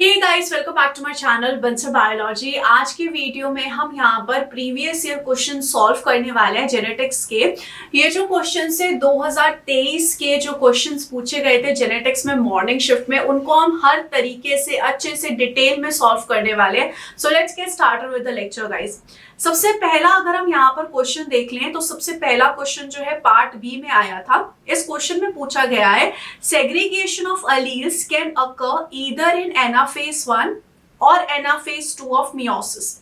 Hey guys, welcome back to my channel Bansal biology. आज की video में हम यहाँ पर प्रीवियस ईयर क्वेश्चन सॉल्व करने वाले हैं जेनेटिक्स के। ये जो क्वेश्चन से 2023 के जो क्वेश्चंस पूछे गए थे जेनेटिक्स में मॉर्निंग शिफ्ट में, उनको हम हर तरीके से अच्छे से डिटेल में सॉल्व करने वाले हैं। So let's get started with the lecture guys. सबसे पहला अगर हम यहाँ पर क्वेश्चन देख लें तो सबसे पहला क्वेश्चन जो है पार्ट बी में आया था। इस क्वेश्चन में पूछा गया है segregation of alleles can occur either in anaphase 1 और anaphase 2 of meiosis.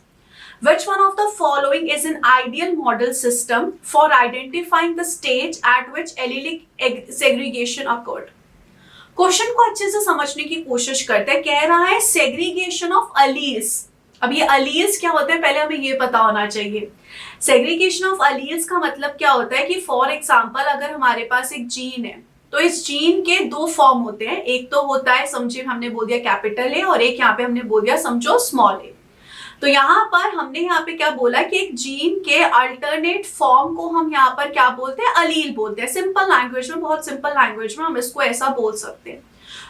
Which one of the following is an ideal model system for identifying the stage at which allelic segregation occurred? Question को अच्छे से समझने की कोशिश करते हैं। कह रहा है सेग्रीगेशन ऑफ अलील्स। अब ये अलील्स क्या होते हैं पहले हमें ये पता होना चाहिए। सेग्रीगेशन ऑफ अलील्स का मतलब क्या होता है कि फॉर एग्जांपल अगर हमारे पास एक जीन है तो इस जीन के दो फॉर्म होते हैं। एक तो होता है समझिए हमने बोल दिया कैपिटल ए और एक यहाँ पे हमने बोल दिया समझो स्मॉल ए। तो यहाँ पर हमने यहाँ पे क्या बोला कि एक जीन के अल्टरनेट फॉर्म को हम यहाँ पर क्या बोलते हैं, अलील बोलते हैं। सिंपल लैंग्वेज में, बहुत सिंपल लैंग्वेज में हम इसको ऐसा बोल सकते हैं।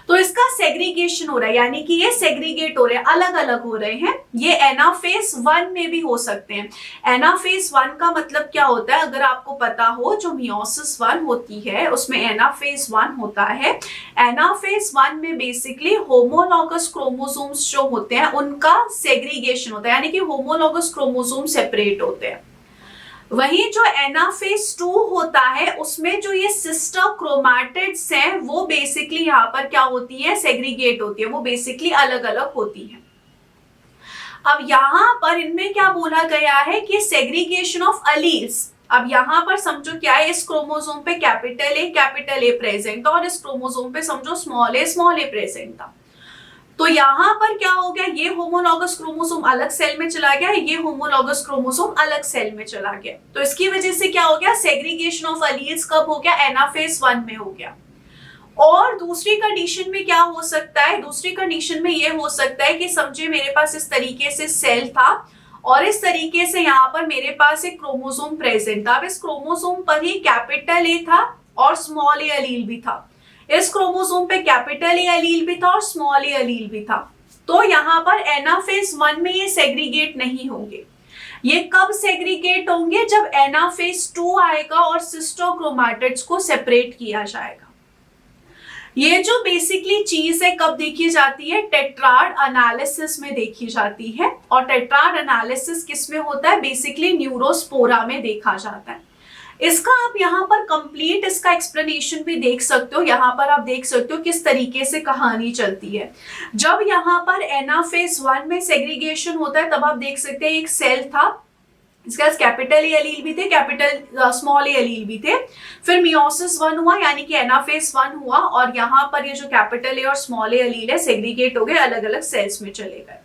तो इसका सेग्रीगेशन हो रहा है, यानी कि ये सेग्रीगेट हो रहे हैं, अलग अलग हो रहे हैं। ये एनाफेज 1 में भी हो सकते हैं। एनाफेज 1 का मतलब क्या होता है, अगर आपको पता हो, जो मियोसिस 1 होती है उसमें एनाफेज 1 होता है। एनाफेज 1 में बेसिकली होमोलॉगस क्रोमोसोम्स जो होते हैं उनका सेग्रीगेशन होता है, यानी कि होमोलॉगस क्रोमोसोम सेपरेट होते हैं। वहीं जो एनाफेज 2 होता है उसमें जो ये सिस्टर क्रोमैटिड्स हैं वो बेसिकली यहाँ पर क्या होती है, सेग्रीगेट होती है, वो बेसिकली अलग अलग होती है। अब यहाँ पर इनमें क्या बोला गया है कि सेग्रीगेशन ऑफ अलील्स। अब यहाँ पर समझो क्या है, इस क्रोमोसोम पे कैपिटल ए प्रेजेंट था और इस क्रोमोसोम पे समझो स्मॉल ए प्रेजेंट था। तो यहाँ पर क्या हो गया, ये होमोलॉगस क्रोमोसोम अलग सेल में चला गया, ये होमोलॉगस क्रोमोसोम अलग सेल में चला गया। तो इसकी वजह से क्या हो गया, सेग्रीगेशन ऑफ अलील्स कब हो गया, एनाफेज 1 में हो गया। और दूसरी कंडीशन में क्या हो सकता है, दूसरी कंडीशन में ये हो सकता है कि समझिए मेरे पास इस तरीके से सेल था और इस तरीके से यहाँ पर मेरे पास एक क्रोमोसोम प्रेजेंट था। अब इस क्रोमोसोम पर ही कैपिटल ए था और स्मॉल ए अलील भी था। इस क्रोमोसोम पे कैपिटल ए अलील भी था और स्मॉल ए अलील भी था। तो यहाँ पर एनाफेज 1 में ये सेग्रीगेट नहीं होंगे। ये कब सेग्रीगेट होंगे, जब एनाफेज 2 आएगा और सिस्टर क्रोमैटिड्स को सेपरेट किया जाएगा। ये जो बेसिकली चीज है कब देखी जाती है, टेट्राड एनालिसिस में देखी जाती है। और टेट्राड एनालिसिस किसमें होता है, बेसिकली न्यूरोस्पोरा में देखा जाता है। इसका आप यहाँ पर कंप्लीट इसका एक्सप्लेनेशन भी देख सकते हो। यहाँ पर आप देख सकते हो किस तरीके से कहानी चलती है। जब यहाँ पर एनाफेज 1 में सेग्रीगेशन होता है तब आप देख सकते हैं एक सेल था, इसके पास कैपिटल ए अलील भी थे, कैपिटल स्मॉल ए अलील भी थे। फिर मियोसिस 1 हुआ, यानी कि एनाफेज 1 हुआ और यहाँ पर ये जो कैपिटल ए और स्मॉल ए अलील है सेग्रीगेट हो गए, अलग अलग सेल्स में चले गए।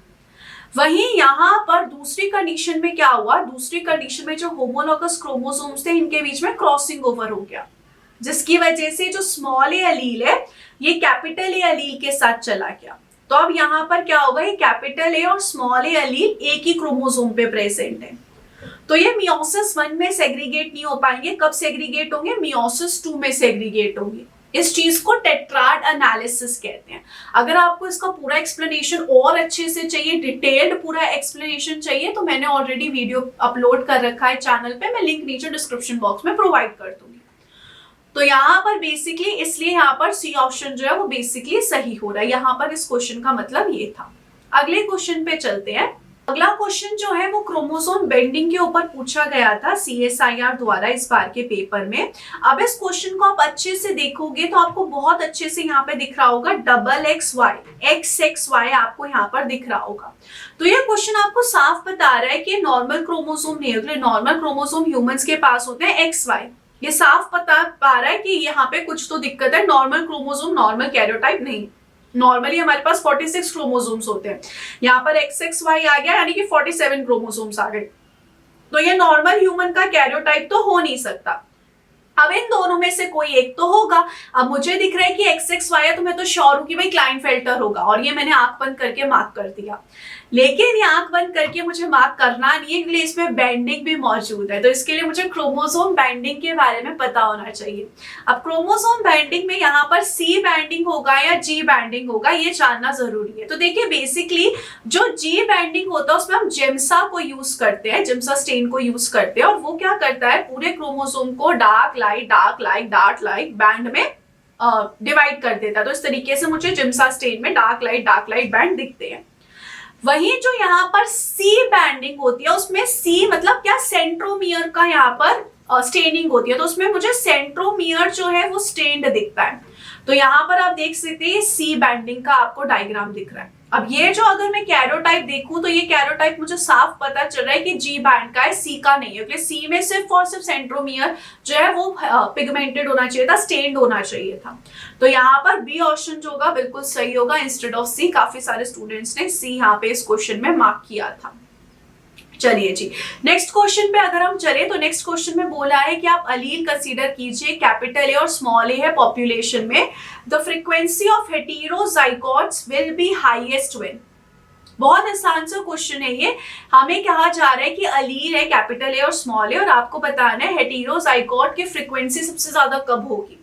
वहीं यहाँ पर दूसरी कंडीशन में क्या हुआ, दूसरी कंडीशन में जो होमोलॉगस क्रोमोसोम्स थे इनके बीच में क्रॉसिंग ओवर हो गया, जिसकी वजह से जो स्मॉल ए अलील है ये कैपिटल ए अलील के साथ चला गया। तो अब यहाँ पर क्या होगा, ये कैपिटल ए और स्मॉल ए अलील एक ही क्रोमोसोम पे प्रेजेंट है। तो ये मियोसिस 1 में सेग्रीगेट नहीं हो पाएंगे। कब सेग्रीगेट होंगे, मियोसिस 2 में सेग्रीगेट होंगे। इस चीज को टेट्राड एनालिसिस कहते हैं। अगर आपको इसका पूरा एक्सप्लेनेशन और अच्छे से चाहिए, डिटेल्ड पूरा एक्सप्लेनेशन चाहिए, तो मैंने ऑलरेडी वीडियो अपलोड कर रखा है चैनल पे, मैं लिंक नीचे डिस्क्रिप्शन बॉक्स में प्रोवाइड कर दूंगी। तो यहाँ पर बेसिकली इसलिए यहाँ पर सी ऑप्शन जो है वो बेसिकली सही हो रहा है। यहाँ पर इस क्वेश्चन का मतलब ये था। अगले क्वेश्चन पे चलते हैं। अगला क्वेश्चन जो है वो क्रोमोसोम बेंडिंग के ऊपर पूछा गया था CSIR द्वारा इस बार के पेपर में। अब इस क्वेश्चन को आप अच्छे से देखोगे तो आपको बहुत अच्छे से यहाँ पे दिख रहा होगा XXY आपको यहाँ पर दिख रहा होगा। तो ये क्वेश्चन आपको साफ बता रहा है कि नॉर्मल क्रोमोसोम नहीं होते। नॉर्मल क्रोमोसोम ह्यूमंस के पास होते हैं XY। ये साफ बता पा रहा है कि यहाँ पे कुछ तो दिक्कत है। नॉर्मल क्रोमोसोम नॉर्मल कैरियोटाइप नहीं। नॉर्मली हमारे पास 46 क्रोमोसोम्स होते हैं, यहाँ पर XXY आ गया यानी कि 47 क्रोमोसोम्स आ गए। तो ये नॉर्मल ह्यूमन का कैरियोटाइप तो हो नहीं सकता। अब इन दोनों में से कोई एक तो होगा। अब मुझे दिख रहा है कि XXY है, तो मैं तो श्योर हूं कि भाई क्लाइनफेल्टर होगा, और ये मैंने आंख बंद करके मार्क कर दिया। लेकिन ये आंख बंद करके मुझे मार्क करना नहीं है, क्योंकि इसमें बैंडिंग भी मौजूद है, तो इसके लिए मुझे क्रोमोसोम बैंडिंग के बारे में पता होना चाहिए। अब क्रोमोसोम बैंडिंग में यहाँ पर C बैंडिंग होगा या G बैंडिंग होगा, ये जानना जरूरी है। तो देखिए बेसिकली जो G बैंडिंग होता है उसमें हम जिम्सा को यूज करते हैं, जिम्सा स्टेन को यूज करते हैं, और वो क्या करता है, पूरे क्रोमोसोम को डार्क लाइट बैंड में डिवाइड कर देता है। तो इस तरीके से मुझे जिम्सा स्टेन में डार्क लाइट बैंड दिखते हैं। वही जो यहाँ पर C बैंडिंग होती है, उसमें C मतलब क्या, सेंट्रोमियर का यहाँ पर स्टेनिंग होती है, तो उसमें मुझे सेंट्रोमियर जो है वो स्टेन्ड दिखता है। तो यहाँ पर आप देख सकते हैं C बैंडिंग का आपको डायग्राम दिख रहा है। अब ये जो अगर मैं कैरोटाइप देखूं तो ये कैरोटाइप मुझे साफ पता चल रहा है कि G बैंड का है, C का नहीं है, क्योंकि C में सिर्फ और सिर्फ सेंट्रोमियर जो है वो पिगमेंटेड होना चाहिए था, स्टेन्ड होना चाहिए था। तो यहाँ पर बी ऑप्शन जो होगा बिल्कुल सही होगा इंस्टेड ऑफ C। काफी सारे स्टूडेंट्स ने C यहाँ पे इस क्वेश्चन में मार्क किया था। चलिए जी, नेक्स्ट क्वेश्चन पे अगर हम चले तो नेक्स्ट क्वेश्चन में बोला है कि आप अलील कंसीडर कीजिए, कैपिटल ए और स्मॉल ए है पॉपुलेशन में, the frequency of heterozygotes will be highest when. बहुत आसान सा क्वेश्चन है ये। हमें कहा जा रहा है कि अलील है कैपिटल ए और स्मॉल ए, और आपको बताना है हेटेरोजाइगोट की फ्रीक्वेंसी सबसे ज्यादा कब होगी।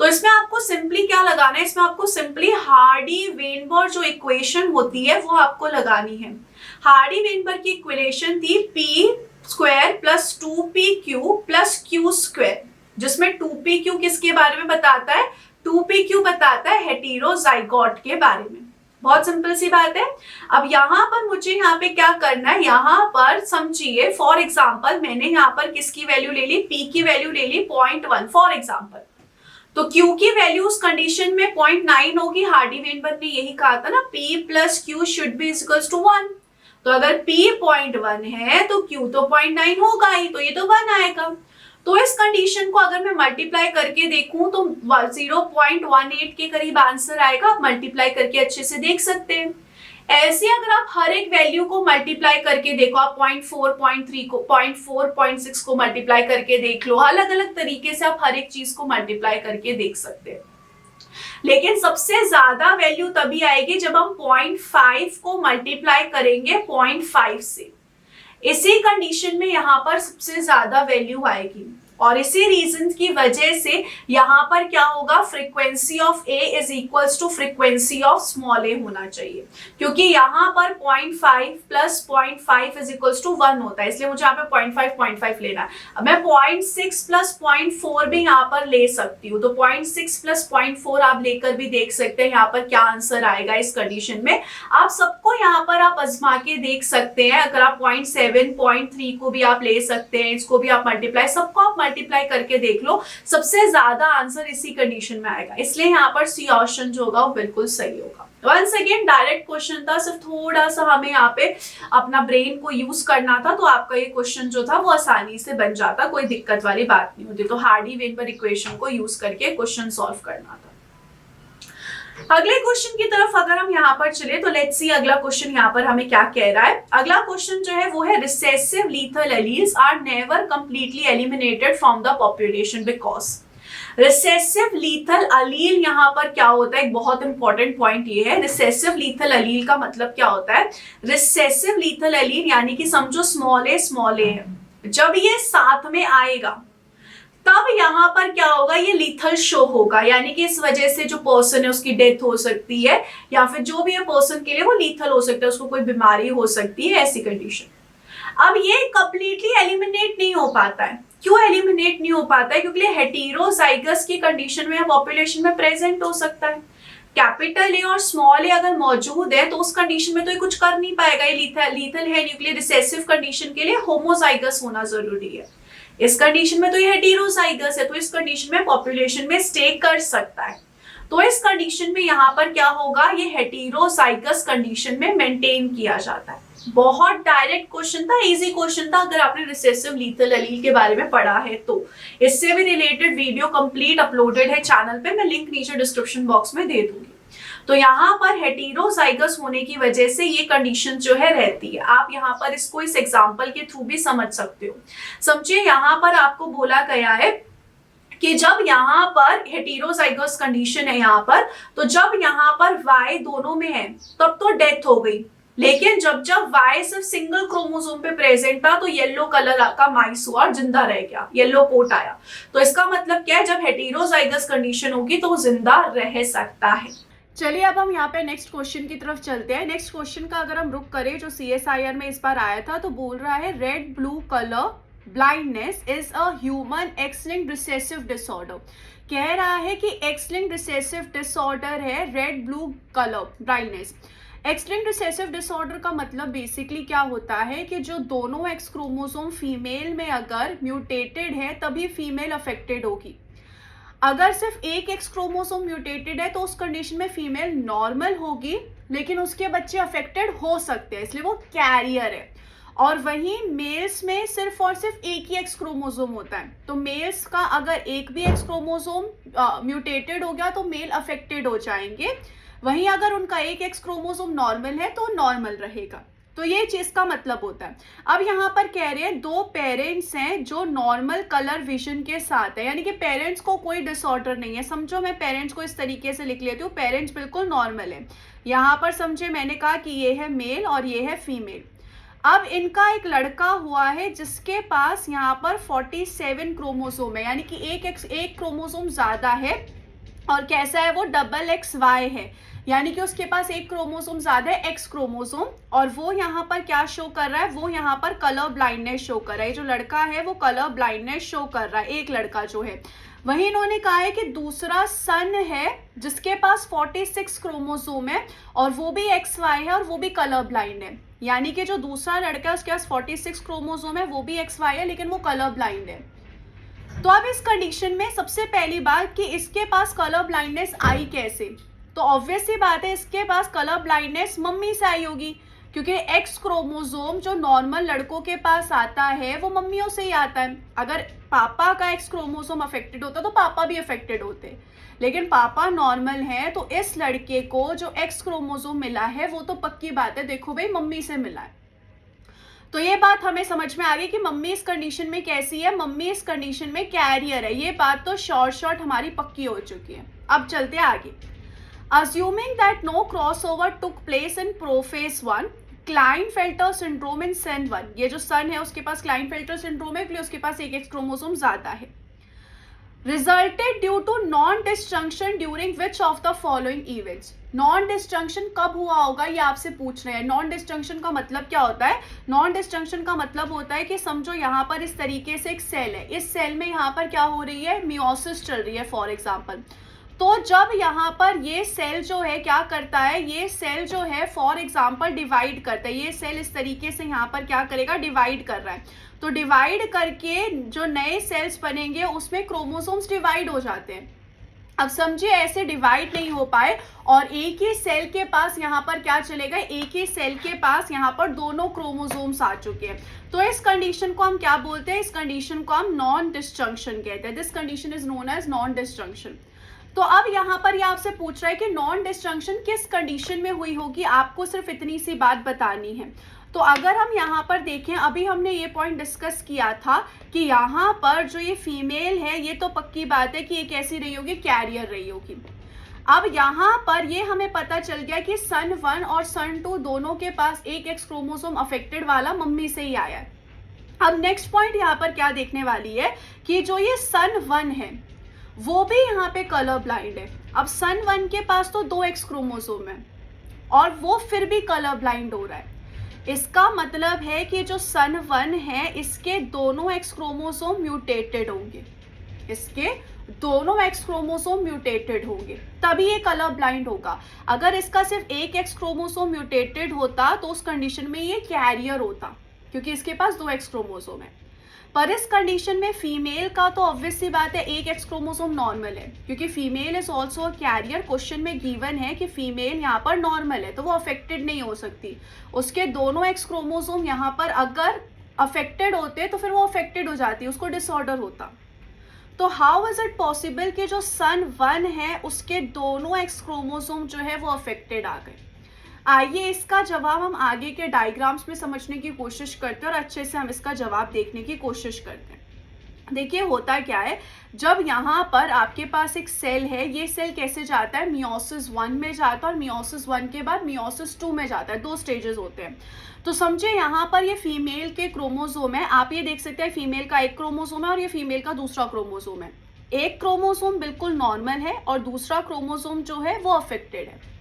तो इसमें आपको सिंपली क्या लगाना है, इसमें आपको सिंपली हार्डी वेनबर्ग जो इक्वेशन होती है वो आपको लगानी है। हार्डी वेनबर्ग की इक्वेशन थी p² plus 2pq plus q², जिसमें 2pq किसके बारे में बताता है, 2pq बताता है हेटेरोजाइगोट के बारे में। बहुत सिंपल सी बात है। अब यहाँ पर मुझे यहाँ पे क्या करना है, यहाँ पर समझिए फॉर एग्जाम्पल मैंने यहाँ पर किसकी वैल्यू ले ली, p की वैल्यू ले ली 0.1 फॉर एग्जाम्पल। तो Q की वैल्यू उस कंडीशन में 0.9 होगी। हार्डी वेनबर्ग ने यही कहा था ना, P प्लस Q should be equals to 1। तो अगर P 0.1 है तो Q तो 0.9 होगा ही, तो ये तो 1 आएगा। तो इस कंडीशन को अगर मैं मल्टीप्लाई करके देखूं तो 0.18 के करीब आंसर आएगा। आप मल्टीप्लाई करके अच्छे से देख सकते हैं। ऐसे अगर आप हर एक वैल्यू को मल्टीप्लाई करके देखो, आप 0.4, 0.3 को 0.4, 0.6 को मल्टीप्लाई करके देख लो, अलग अलग तरीके से आप हर एक चीज को मल्टीप्लाई करके देख सकते हैं। लेकिन सबसे ज्यादा वैल्यू तभी आएगी जब हम 0.5 को मल्टीप्लाई करेंगे 0.5 से। इसी कंडीशन में यहाँ पर सबसे ज्यादा वैल्यू आएगी, और इसी रीजन की वजह से यहाँ पर क्या होगा, frequency of A is equals to frequency of small a होना चाहिए, क्योंकि यहाँ पर 0.5 प्लस 0.5 इज इक्वल्स टू 1 होता है, इसलिए मुझे यहाँ पे 0.5 लेना है। अब मैं 0.6 प्लस 0.4 भी यहाँ पर ले सकती हूँ, तो 0.6 प्लस 0.4 आप लेकर भी देख सकते हैं यहाँ पर क्या आंसर आएगा इस कंडीशन में। आप सबको यहाँ पर आप आजमा के देख सकते हैं। अगर आप 0.7, 0.3 को भी आप ले सकते हैं, इसको भी आप मल्टीप्लाई, सबको आप मल्टीप्लाई करके देख लो, सबसे ज्यादा आंसर इसी कंडीशन में आएगा। इसलिए यहाँ पर सी ऑप्शन जो होगा वो बिल्कुल सही होगा। वंस अगेन डायरेक्ट क्वेश्चन था, सिर्फ थोड़ा सा हमें यहाँ पे अपना ब्रेन को यूज करना था, तो आपका ये क्वेश्चन जो था वो आसानी से बन जाता, कोई दिक्कत वाली बात नहीं होती। तो हार्डी वेनबर्ग इक्वेशन को यूज करके क्वेश्चन सॉल्व करना था। अगले क्वेश्चन की तरफ अगर हम यहाँ पर चले तो लेट्स सी अगला क्वेश्चन यहाँ पर हमें क्या कह रहा है। अगला क्वेश्चन जो है वो है recessive lethal alleles are never completely eliminated from the population because. Recessive lethal allele यहाँ पर क्या होता है, एक बहुत इंपॉर्टेंट पॉइंट ये है। रिसेसिव लीथल अलील का मतलब क्या होता है, रिसेसिव लीथल अलील यानी कि समझो स्मॉल ए है, जब ये साथ में आएगा तब यहाँ पर क्या होगा, ये लीथल शो होगा, यानी कि इस वजह से जो पर्सन है उसकी डेथ हो सकती है, या फिर जो भी है पर्सन के लिए वो लीथल हो सकता है, उसको कोई बीमारी हो सकती है, ऐसी कंडीशन। अब ये कंप्लीटली एलिमिनेट नहीं हो पाता है। क्यों एलिमिनेट नहीं हो पाता है, क्योंकि हेटेरोजाइगस की कंडीशन में पॉपुलेशन में प्रेजेंट हो सकता है। कैपिटल ए और स्मॉल ए अगर मौजूद है तो उस कंडीशन में तो ये कुछ कर नहीं पाएगा, ये लीथल है। न्यूक्लियर रिसेसिव कंडीशन के लिए होमोजाइगस होना जरूरी है। इस कंडीशन में तो ये हेटेरोजाइगस है, तो इस कंडीशन में पॉपुलेशन में स्टे कर सकता है। तो इस कंडीशन में यहाँ पर क्या होगा, ये हेटेरोजाइगस कंडीशन में मेंटेन किया जाता है। बहुत डायरेक्ट क्वेश्चन था, इजी क्वेश्चन था, अगर आपने रिसेसिव लीथल एलील के बारे में पढ़ा है तो। इससे भी रिलेटेड वीडियो कंप्लीट अपलोडेड है चैनल पे, मैं लिंक नीचे डिस्क्रिप्शन बॉक्स में दे दूंगी। तो यहाँ पर हेटेरोजाइगस होने की वजह से ये कंडीशन जो है रहती है। आप यहाँ पर इसको इस एग्जांपल के थ्रू भी समझ सकते हो। समझिए यहाँ पर आपको बोला गया है कि जब यहाँ पर हेटेरोजाइगस कंडीशन है यहाँ पर, तो जब यहाँ पर Y दोनों में है तब तो डेथ हो गई, लेकिन जब जब Y सिर्फ सिंगल क्रोमोसोम पे प्रेजेंट था तो येलो कलर का माइस हुआ और जिंदा रह गया, येलो कोट आया। तो इसका मतलब क्या है, जब हेटेरोजाइगस कंडीशन होगी तो वो जिंदा रह सकता है। चलिए अब हम यहाँ पे नेक्स्ट क्वेश्चन की तरफ चलते हैं। नेक्स्ट क्वेश्चन का अगर हम रुक करें, जो CSIR में इस बार आया था, तो बोल रहा है red blue colour blindness is a human x-linked recessive disorder. कह रहा है कि एक्स-लिंक्ड रिसेसिव डिसऑर्डर है red blue colour blindness. X-linked recessive disorder का मतलब बेसिकली क्या होता है कि जो दोनों एक्स क्रोमोसोम फीमेल में अगर म्यूटेटेड है तभी फीमेल अफेक्टेड होगी। अगर सिर्फ एक एक्स क्रोमोसोम म्यूटेटेड है तो उस कंडीशन में फीमेल नॉर्मल होगी, लेकिन उसके बच्चे अफेक्टेड हो सकते हैं, इसलिए वो कैरियर है। और वहीं मेल्स में सिर्फ और सिर्फ एक ही एक्स क्रोमोसोम होता है, तो मेल्स का अगर एक भी एक्स क्रोमोसोम म्यूटेटेड हो गया तो मेल अफेक्टेड हो जाएंगे। वहीं अगर उनका एक एक्स क्रोमोसोम नॉर्मल है तो नॉर्मल रहेगा। तो ये चीज का मतलब होता है। अब यहाँ पर कह रहे हैं दो पेरेंट्स हैं जो नॉर्मल कलर विजन के साथ है, यानी कि पेरेंट्स को कोई डिसऑर्डर नहीं है। समझो मैं पेरेंट्स को इस तरीके से लिख लेती हूँ, पेरेंट्स बिल्कुल नॉर्मल है। यहाँ पर समझे मैंने कहा कि ये है मेल और ये है फीमेल। अब इनका एक लड़का हुआ है जिसके पास यहाँ पर 47 क्रोमोसोम है, यानी कि एक क्रोमोसोम ज्यादा है। और कैसा है वो, XXY है, यानी कि उसके पास एक क्रोमोसोम ज्यादा है, एक्स क्रोमोसोम। और वो यहाँ पर क्या शो कर रहा है, वो यहाँ पर कलर ब्लाइंडनेस शो कर रहा है। जो लड़का है वो कलर ब्लाइंडनेस शो कर रहा है, एक लड़का जो है। वहीं इन्होंने कहा है कि दूसरा सन है जिसके पास 46 क्रोमोसोम है और वो भी XY है और वो भी कलर ब्लाइंड है। यानी कि जो दूसरा लड़का है उसके पास 46 क्रोमोसोम है, वो भी XY है, लेकिन वो कलर ब्लाइंड है। तो अब इस कंडीशन में सबसे पहली बात कि इसके पास कलर ब्लाइंडनेस आई कैसे, तो ऑब्वियस सी बात है इसके पास कलर ब्लाइंडनेस मम्मी से आई होगी, क्योंकि एक्स क्रोमोसोम जो नॉर्मल लड़कों के पास आता है वो मम्मियों से ही आता है। अगर पापा का एक्स क्रोमोसोम अफेक्टेड होता तो पापा भी अफेक्टेड होते, लेकिन पापा नॉर्मल है तो इस लड़के को जो एक्स क्रोमोसोम मिला है वो तो पक्की बात है, देखो भाई मम्मी से मिला है। तो ये बात हमें समझ में आ गई कि मम्मी इस कंडीशन में कैसी है, मम्मी इस कंडीशन में कैरियर है। ये बात तो शॉर्ट हमारी पक्की हो चुकी है। अब चलते आगे। Assuming that no crossover took place in prophase 1, Klinefelter syndrome in son 1, ये जो सन है उसके पास Klinefelter syndrome है, इसलिए उसके पास एक एक्स क्रोमोसोम ज्यादा है। Resulted due to non-disjunction during which of the following events? Non disjunction कब हुआ होगा ये आपसे पूछ रहे हैं। नॉन डिस्जंक्शन का मतलब क्या होता है, नॉन डिस्जंक्शन का मतलब होता है कि समझो यहाँ पर इस तरीके से एक सेल है, इस सेल में यहाँ पर क्या हो रही है, मियोसिस चल रही है फॉर एग्जाम्पल। तो जब यहाँ पर ये सेल जो है क्या करता है, ये सेल जो है फॉर एग्जाम्पल डिवाइड करता है, ये सेल इस तरीके से यहाँ पर क्या करेगा, डिवाइड कर रहा है। तो डिवाइड करके जो नए सेल्स बनेंगे उसमें क्रोमोसोम्स डिवाइड हो जाते हैं। अब समझिए ऐसे डिवाइड नहीं हो पाए और एक ही सेल के पास यहाँ पर क्या चलेगा, एक ही सेल के पास यहाँ पर दोनों क्रोमोसोम्स आ चुके हैं। तो इस कंडीशन को हम क्या बोलते हैं, इस कंडीशन को हम नॉन डिस्जंक्शन कहते हैं। This condition is known as non disjunction. तो अब यहाँ पर ये आपसे पूछ रहा है कि नॉन डिस्जंक्शन किस कंडीशन में हुई होगी, आपको सिर्फ इतनी सी बात बतानी है। तो अगर हम यहाँ पर देखें, अभी हमने ये पॉइंट डिस्कस किया था कि यहाँ पर जो ये फीमेल है ये तो पक्की बात है कि ये कैसी रही होगी, कैरियर रही होगी। अब यहाँ पर ये हमें पता चल गया कि सन 1 और सन 2 दोनों के पास एक एक्स क्रोमोसोम अफेक्टेड वाला मम्मी से ही आया है। अब नेक्स्ट पॉइंट यहाँ पर क्या देखने वाली है कि जो ये सन 1 है वो भी यहाँ पे कलर ब्लाइंड है। अब सन 1 के पास तो 2 एक्स क्रोमोसोम है और वो फिर भी कलर ब्लाइंड हो रहा है। इसका मतलब है कि जो सन 1 है इसके दोनों एक्स क्रोमोसोम म्यूटेटेड होंगे, इसके दोनों एक्स क्रोमोसोम म्यूटेटेड होंगे, तभी ये कलर ब्लाइंड होगा। अगर इसका सिर्फ एक एक्स क्रोमोसोम म्यूटेटेड होता तो उस कंडीशन में ये कैरियर होता, क्योंकि इसके पास 2 एक्स क्रोमोसोम है। पर इस कंडीशन में फीमेल का तो ऑब्वियस सी बात है एक एक्स क्रोमोसोम नॉर्मल है, क्योंकि female is also a carrier. Question में गिवन है कि फीमेल यहाँ पर नॉर्मल है तो वो अफेक्टेड नहीं हो सकती। उसके दोनों एक्स क्रोमोसोम यहाँ पर अगर अफेक्टेड होते तो फिर वो अफेक्टेड हो जाती, उसको डिसऑर्डर होता। तो हाउ इज इट पॉसिबल कि जो सन 1 है उसके दोनों एक्स क्रोमोसोम जो है वो अफेक्टेड आ गए। आइए इसका जवाब हम आगे के डायग्राम्स में समझने की कोशिश करते हैं और अच्छे से हम इसका जवाब देखने की कोशिश करते हैं। देखिए होता क्या है, जब यहाँ पर आपके पास एक सेल है, ये सेल कैसे जाता है, मियोसिस 1 में जाता है और मियोसिस 1 के बाद मियोसिस 2 में जाता है। 2 स्टेजेस होते हैं। तो समझे यहाँ पर ये फीमेल के क्रोमोसोम है, आप ये देख सकते हैं फीमेल का एक क्रोमोसोम है और ये फीमेल का दूसरा क्रोमोसोम है। एक क्रोमोसोम बिल्कुल नॉर्मल है और दूसरा क्रोमोसोम जो है वो अफेक्टेड है।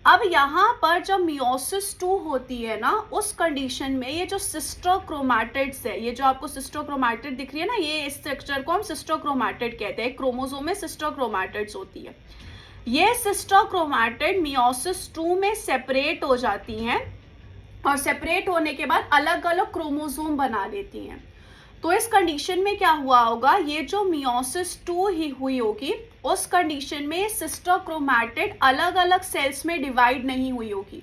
अब यहाँ पर जब मियोसिस 2 होती है ना, उस कंडीशन में ये जो सिस्टर क्रोमैटिड्स है, ये जो आपको सिस्टर क्रोमैटिड दिख रही है ना, ये स्ट्रक्चर को हम सिस्टर क्रोमैटिड कहते हैं। क्रोमोसोम में सिस्टर क्रोमैटिड्स होती है। ये सिस्टर क्रोमैटिड मियोसिस 2 में सेपरेट हो जाती हैं और सेपरेट होने के बाद अलग अलग क्रोमोसोम बना लेती हैं। तो इस कंडीशन में क्या हुआ होगा, ये जो मियोसिस 2 ही हुई होगी, उस कंडीशन में सिस्टर क्रोमैटिड अलग अलग सेल्स में डिवाइड नहीं हुई होगी,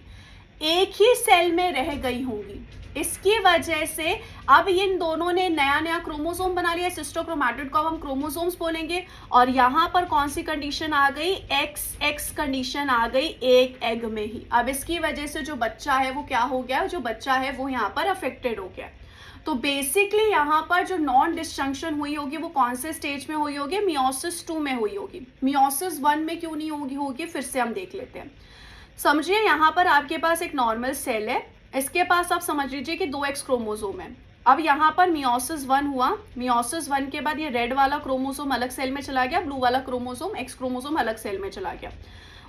एक ही सेल में रह गई होंगी। इसकी वजह से अब इन दोनों ने नया नया क्रोमोसोम बना लिया। सिस्टर क्रोमैटिड को अब हम क्रोमोसोम्स बोलेंगे। और यहाँ पर कौन सी कंडीशन आ गई, XX कंडीशन आ गई एक एग में ही। अब इसकी वजह से जो बच्चा है वो क्या हो गया, जो बच्चा है वो यहाँ पर अफेक्टेड हो गया। तो बेसिकली यहाँ पर जो नॉन डिस्जंक्शन हुई होगी वो कौन से स्टेज में हुई होगी, मियोसिस 2 में हुई होगी। मियोसिस 1 में क्यों नहीं होगी, फिर से हम देख लेते हैं। समझिए यहाँ पर आपके पास एक नॉर्मल सेल है, इसके पास आप समझ लीजिए कि 2X क्रोमोसोम है। अब यहाँ पर मियोसिस 1 हुआ, मियोसिस 1 के बाद ये रेड वाला क्रोमोसोम अलग सेल में चला गया, ब्लू वाला क्रोमोसोम X क्रोमोसोम अलग सेल में चला गया।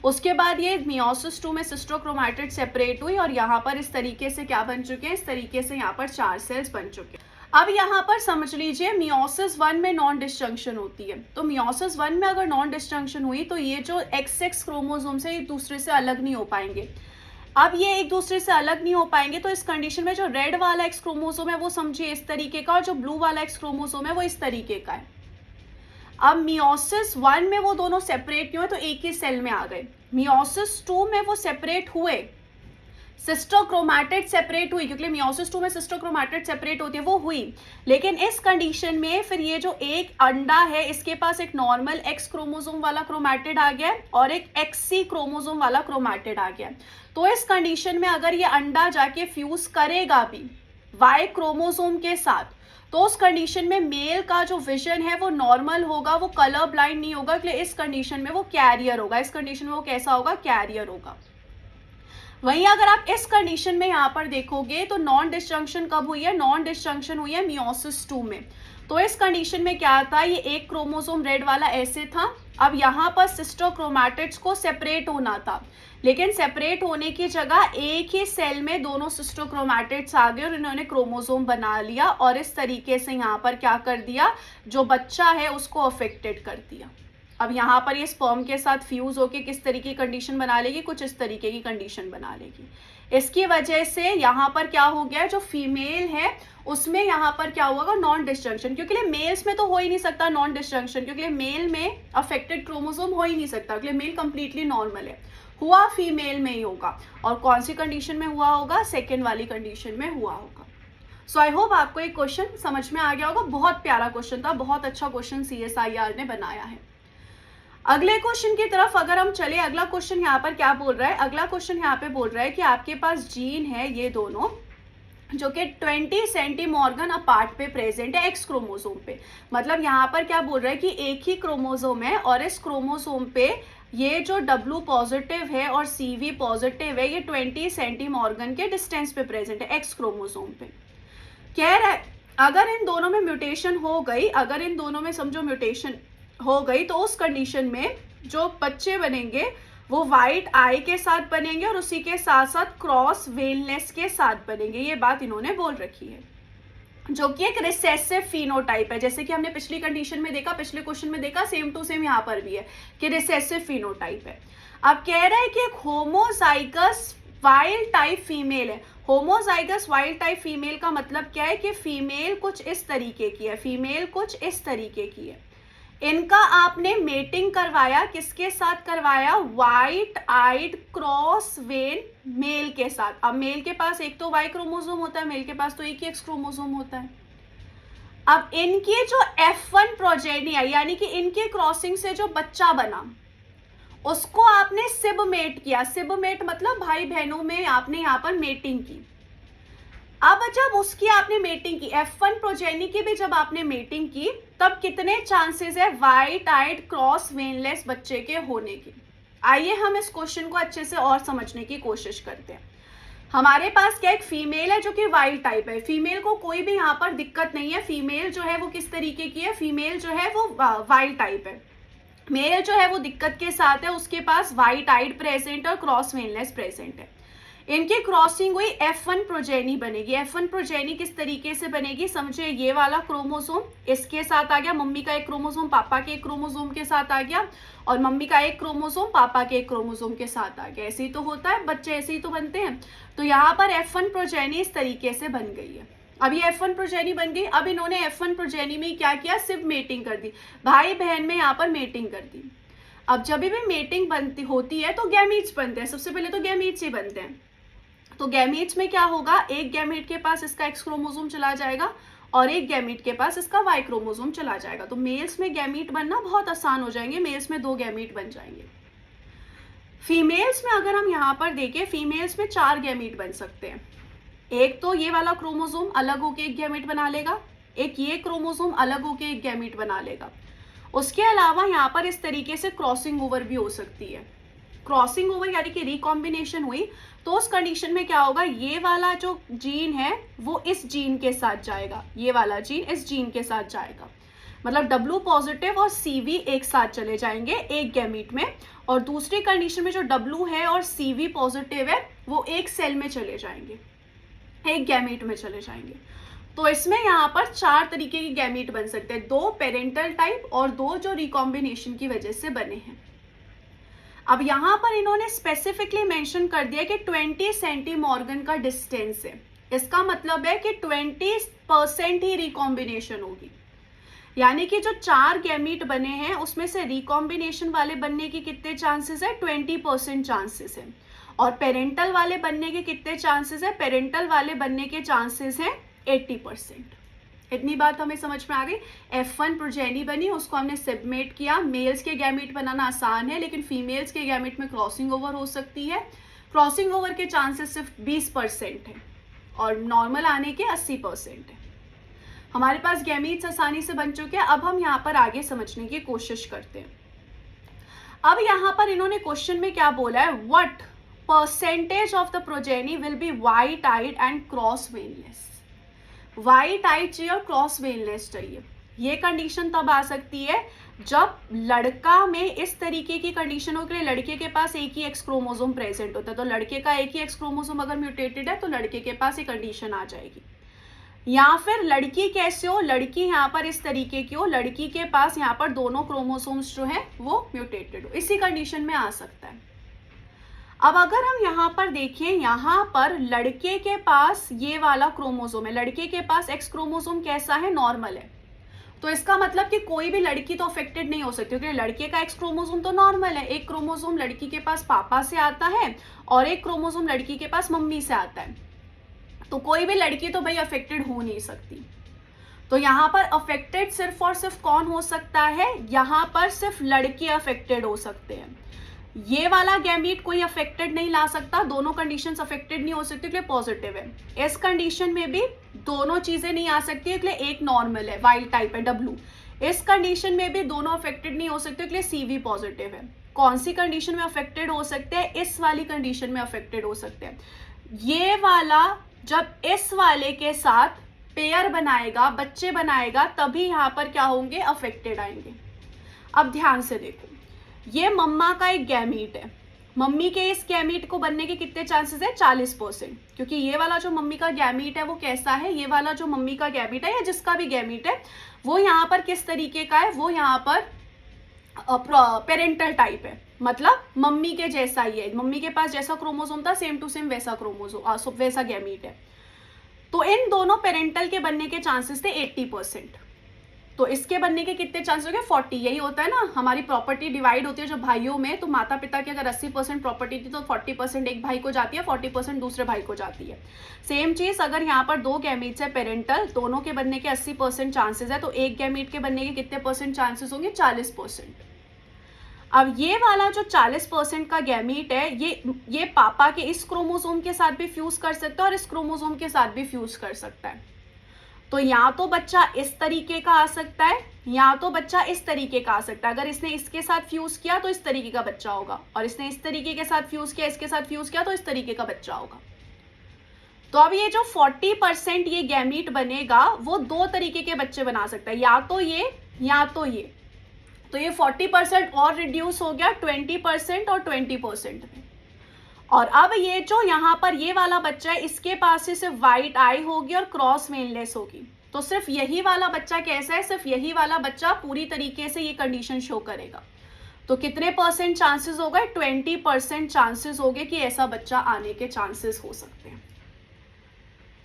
उसके बाद ये मियोसिस 2 में सिस्टर क्रोमैटिड सेपरेट हुई और यहाँ पर इस तरीके से क्या बन चुके हैं, इस तरीके से यहाँ पर 4 सेल्स बन चुके हैं। अब यहाँ पर समझ लीजिए मियोसिस 1 में नॉन डिस्जंक्शन होती है। तो मियोसिस 1 में अगर नॉन डिस्जंक्शन हुई तो ये जो XX क्रोमोसोम से एक दूसरे से अलग नहीं हो पाएंगे। अब ये एक दूसरे से अलग नहीं हो पाएंगे तो इस कंडीशन में जो रेड वाला X क्रोमोसोम है वो समझिए इस तरीके का, और जो ब्लू वाला X क्रोमोसोम है वो इस तरीके का है। अब मियोसिस 1 में वो दोनों सेपरेट नहीं हुए तो एक ही सेल में आ गए। मियोसिस 2 में वो सेपरेट हुए, सिस्टर क्रोमैटिड सेपरेट हुई, क्योंकि मियोसिस 2 में सिस्टर क्रोमैटिड सेपरेट होती है, वो हुई। लेकिन इस कंडीशन में फिर ये जो एक अंडा है इसके पास एक नॉर्मल X क्रोमोसोम वाला क्रोमैटिड आ गया है और एक XC क्रोमोसोम वाला क्रोमैटिड आ गया है। तो इस कंडीशन में अगर ये अंडा जाके फ्यूज करेगा भी Y क्रोमोसोम के साथ, तो उस कंडीशन में मेल का जो विजन है वो नॉर्मल होगा, वो कलर ब्लाइंड नहीं होगा, इसलिए इस कंडीशन में वो कैरियर होगा। इस कंडीशन में वो कैसा होगा, कैरियर होगा। वहीं अगर आप इस कंडीशन में यहाँ पर देखोगे तो नॉन डिस्जंक्शन कब हुई है, नॉन डिस्जंक्शन हुई है मियोसिस 2 में। तो इस कंडीशन में क्या था, ये एक क्रोमोसोम रेड वाला ऐसे था। अब यहाँ पर सिस्टर क्रोमैटिड्स को सेपरेट होना था, लेकिन सेपरेट होने की जगह एक ही सेल में दोनों सिस्टर क्रोमैटिड्स आ गए और इन्होंने क्रोमोसोम बना लिया और इस तरीके से यहाँ पर क्या कर दिया, जो बच्चा है उसको अफेक्टेड कर दिया। अब यहाँ पर ये स्पर्म के साथ फ्यूज होके किस तरीके की कंडीशन बना लेगी, कुछ इस तरीके की कंडीशन बना लेगी। इसकी वजह से यहाँ पर क्या हो गया, जो फीमेल है उसमें यहाँ पर क्या होगा, नॉन डिस्जंक्शन, क्योंकि मेल्स में तो हो ही नहीं सकता नॉन डिस्जंक्शन, क्योंकि मेल में अफेक्टेड क्रोमोसोम हो ही नहीं सकता, क्योंकि मेल कंप्लीटली नॉर्मल है। हुआ फीमेल में ही होगा, और कौन सी कंडीशन में हुआ होगा, सेकेंड वाली कंडीशन में हुआ होगा। सो आई होप आपको एक क्वेश्चन समझ में आ गया होगा। बहुत प्यारा क्वेश्चन था, बहुत अच्छा क्वेश्चन CSIR ने बनाया है। अगले क्वेश्चन की तरफ अगर हम चले, अगला क्वेश्चन यहाँ पर क्या बोल रहा है, अगला क्वेश्चन यहाँ पे बोल रहा है कि आपके पास जीन है ये दोनों, जो कि 20 सेंटीमॉर्गन अपार्ट पे प्रेजेंट है X क्रोमोसोम पे। मतलब यहाँ पर क्या बोल रहा है कि एक ही क्रोमोसोम है और इस क्रोमोसोम पे ये जो W पॉजिटिव है और CV पॉजिटिव है, ये 20 सेंटीमॉर्गन के डिस्टेंस पे प्रेजेंट है X क्रोमोसोम पे। कह रहा है अगर इन दोनों में म्यूटेशन हो गई, अगर इन दोनों में समझो म्यूटेशन हो गई, तो उस कंडीशन में जो बच्चे बनेंगे वो वाइट आई के साथ बनेंगे और उसी के साथ साथ क्रॉस वेलनेस के साथ बनेंगे। ये बात इन्होंने बोल रखी है, जो कि एक रिसेसिव फिनोटाइप है। जैसे कि हमने पिछली कंडीशन में देखा, पिछले क्वेश्चन में देखा, सेम टू सेम यहाँ पर भी है कि रिसेसिव फिनोटाइप है। अब कह रहा है कि एक होमोजाइगस वाइल्ड टाइप फीमेल है। होमोजाइगस वाइल्ड टाइप फीमेल का मतलब क्या है कि फीमेल कुछ इस तरीके की है, फीमेल कुछ इस तरीके की है। इनका आपने मेटिंग करवाया, किसके साथ करवाया, white eyed cross when male के साथ। अब मेल के पास एक तो Y क्रोमोसोम होता है, मेल के पास तो एक ही X क्रोमोसोम होता है। अब इनकी जो F1 प्रोजेनी है, यानी कि इनके क्रॉसिंग से जो बच्चा बना उसको आपने सिबमेट किया। सिबमेट मतलब भाई बहनों में आपने यहाँ पर मेटिंग की। अब जब उसकी आपने मेटिंग की, F1 प्रोजेनी की भी जब आपने मेटिंग की, तब कितने चांसेस है वाइट आइड क्रॉस वेनलेस बच्चे के होने की? आइए हम इस क्वेश्चन को अच्छे से और समझने की कोशिश करते हैं। हमारे पास क्या एक फीमेल है जो कि वाइल्ड टाइप है, फीमेल को कोई भी यहाँ पर दिक्कत नहीं है। फीमेल जो है वो किस तरीके की है, फीमेल जो है वो वाइल्ड टाइप है। मेल जो है वो दिक्कत के साथ है, उसके पास वाइट आइड प्रेजेंट और क्रॉस वेनलेस प्रेजेंट है। इनकी क्रॉसिंग हुई F1 प्रोजेनी बनेगी। F1 प्रोजेनी किस तरीके से बनेगी, समझे, ये वाला क्रोमोसोम इसके साथ आ गया, मम्मी का एक क्रोमोसोम पापा के एक क्रोमोसोम के साथ आ गया, और मम्मी का एक क्रोमोसोम पापा के एक क्रोमोसोम के साथ आ गया। ऐसे ही तो होता है, बच्चे ऐसे ही तो बनते हैं। तो यहाँ पर F1 प्रोजेनी इस तरीके से बन गई है। अब ये F1 प्रोजेनी बन गई। अब इन्होंने F1 प्रोजेनी में क्या किया, सिर्फ मेटिंग कर दी, भाई बहन में यहाँ पर मेटिंग कर दी। अब जब भी मेटिंग बनती होती है तो गैमीट्स बनते हैं, सबसे पहले तो गैमीट्स ही बनते हैं। तो गैमीट्स में क्या होगा, एक गैमीट के पास इसका एक्स क्रोमोसोम चला जाएगा और एक गैमीट के पास इसका वाई क्रोमोसोम चला जाएगा। तो मेल्स में गैमीट बनना बहुत आसान हो जाएंगे, मेल्स में 2 गैमीट बन जाएंगे। फीमेल्स में अगर हम यहाँ पर देखें, फीमेल्स में 4 गैमीट बन सकते हैं। एक तो ये वाला क्रोमोसोम अलग होके एक गैमीट बना लेगा, एक ये क्रोमोसोम अलग होके एक गैमीट बना लेगा। उसके अलावा यहाँ पर इस तरीके से क्रॉसिंग ओवर भी हो सकती है। क्रॉसिंग ओवर यानी कि रिकॉम्बिनेशन हुई, तो उस कंडीशन में क्या होगा, ये वाला जो जीन है वो इस जीन के साथ जाएगा, ये वाला जीन इस जीन के साथ जाएगा, मतलब W पॉजिटिव और CV एक साथ चले जाएंगे एक गैमीट में, और दूसरी कंडीशन में जो W है और CV पॉजिटिव है वो एक सेल में चले जाएंगे, एक गैमीट में चले जाएंगे। तो इसमें यहाँ पर 4 तरीके के गैमीट बन सकते हैं, 2 पेरेंटल टाइप और 2 जो रिकॉम्बिनेशन की वजह से बने हैं। अब यहाँ पर इन्होंने स्पेसिफिकली मेंशन कर दिया कि 20 सेंटीमॉर्गन का डिस्टेंस है। इसका मतलब है कि 20% ही रिकॉम्बिनेशन होगी, यानी कि जो 4 गैमीट बने हैं उसमें से रिकॉम्बिनेशन वाले बनने की कितने चांसेस है, 20% चांसेस है। और पेरेंटल वाले बनने के कितने चांसेस है, पेरेंटल वाले बनने के चांसेस हैं 80%। इतनी बात हमें समझ में आ गई। F1 प्रोजेनी बनी, उसको हमने सबमेट किया। मेल्स के गैमीट बनाना आसान है, लेकिन फीमेल्स के गैमीट में क्रॉसिंग ओवर हो सकती है। क्रॉसिंग ओवर के चांसेस सिर्फ 20% है और नॉर्मल आने के 80% है। हमारे पास गैमीट्स आसानी से बन चुके हैं। अब हम यहाँ पर आगे समझने की कोशिश करते हैं। अब यहाँ पर इन्होंने क्वेश्चन में क्या बोला है, what percentage of the progeny will be white eyed and cross veinless. White eyed चाहिए और क्रॉस वेनलेस चाहिए। ये कंडीशन तब आ सकती है जब लड़का में इस तरीके की कंडीशन हो कि लड़के के पास एक ही एक्स क्रोमोसोम प्रेजेंट होता है, तो लड़के का एक ही एक्स क्रोमोसोम अगर म्यूटेटेड है तो लड़के के पास ये कंडीशन आ जाएगी। या फिर लड़की कैसे हो, लड़की यहाँ पर इस तरीके की हो, लड़की के पास यहाँ पर दोनों क्रोमोसोम्स जो है वो म्यूटेटेड हो, इसी कंडीशन में आ सकता है। अब अगर हम यहाँ पर देखें, यहाँ पर लड़के के पास ये वाला क्रोमोसोम है, लड़के के पास एक्स क्रोमोसोम कैसा है, नॉर्मल है, तो इसका मतलब कि कोई भी लड़की तो अफेक्टेड नहीं हो सकती, क्योंकि लड़के का एक्स क्रोमोसोम तो नॉर्मल है। एक क्रोमोसोम लड़की के पास पापा से आता है और एक क्रोमोसोम लड़की के पास मम्मी से आता है, तो कोई भी लड़की तो भाई अफेक्टेड हो नहीं सकती। तो यहाँ पर अफेक्टेड सिर्फ और सिर्फ कौन हो सकता है, यहाँ पर सिर्फ लड़के अफेक्टेड हो सकते हैं। ये वाला गैमीट कोई अफेक्टेड नहीं ला सकता, दोनों कंडीशंस अफेक्टेड नहीं हो सकती इसलिए पॉजिटिव है। इस कंडीशन में भी दोनों चीजें नहीं आ सकती इसलिए एक नॉर्मल है, वाइल्ड टाइप है W। इस कंडीशन में भी दोनों अफेक्टेड नहीं हो सकते इसलिए CV पॉजिटिव है। कौन सी कंडीशन में अफेक्टेड हो सकते हैं, इस वाली कंडीशन में अफेक्टेड हो सकते हैं। ये वाला जब इस वाले के साथ पेयर बनाएगा, बच्चे बनाएगा, तभी यहाँ पर क्या होंगे, अफेक्टेड आएंगे। अब ध्यान से देखो, ये मम्मा का एक गैमीट है, मम्मी के इस गैमीट को बनने के कितने चांसेस है, 40%, क्योंकि ये वाला जो मम्मी का गैमीट है वो कैसा है, ये वाला जो मम्मी का गैमीट है या जिसका भी गैमीट है वो यहाँ पर किस तरीके का है, वो यहाँ पर पेरेंटल टाइप है, मतलब मम्मी के जैसा ही है, मम्मी के पास जैसा क्रोमोसोम था सेम टू सेम वैसा क्रोमोसोम वैसा गैमीट है। तो इन दोनों पेरेंटल के बनने के चांसेस थे 80%, तो इसके बनने के कितने चांसेस हो गए, 40। यही होता है ना, हमारी प्रॉपर्टी डिवाइड होती है जो भाइयों में, तो माता पिता की अगर 80% प्रॉपर्टी थी तो 40% एक भाई को जाती है, 40% दूसरे भाई को जाती है। सेम चीज अगर यहाँ पर 2 गैमीट्स है पेरेंटल, दोनों के बनने के 80% चांसेस है, तो एक गैमीट के बनने के कितने परसेंट चांसेस होंगे, 40%। अब ये वाला जो 40% का गैमीट है, ये पापा के इस क्रोमोसोम के साथ भी फ्यूज कर सकता है और इस क्रोमोसोम के साथ भी फ्यूज कर सकता है। तो या तो बच्चा इस तरीके का आ सकता है या तो बच्चा इस तरीके का आ सकता है। अगर इसने इसके साथ फ्यूज किया तो इस तरीके का बच्चा होगा, और इसने इस तरीके के साथ फ्यूज किया, इसके साथ फ्यूज किया तो इस तरीके का बच्चा होगा। तो अब ये जो 40% ये गैमीट बनेगा वो दो तरीके के बच्चे बना सकता है, या तो ये या तो ये। तो ये 40% और रिड्यूस हो गया 20% और 20% में। और अब ये जो यहाँ पर ये वाला बच्चा है, इसके पास से सिर्फ वाइट आई होगी और क्रॉस मेनलेस होगी। तो सिर्फ यही वाला बच्चा कैसा है, सिर्फ यही वाला बच्चा पूरी तरीके से ये कंडीशन शो करेगा। तो कितने परसेंट चांसेस हो गए, 20% चांसेस हो गए कि ऐसा बच्चा आने के चांसेस हो सकते हैं।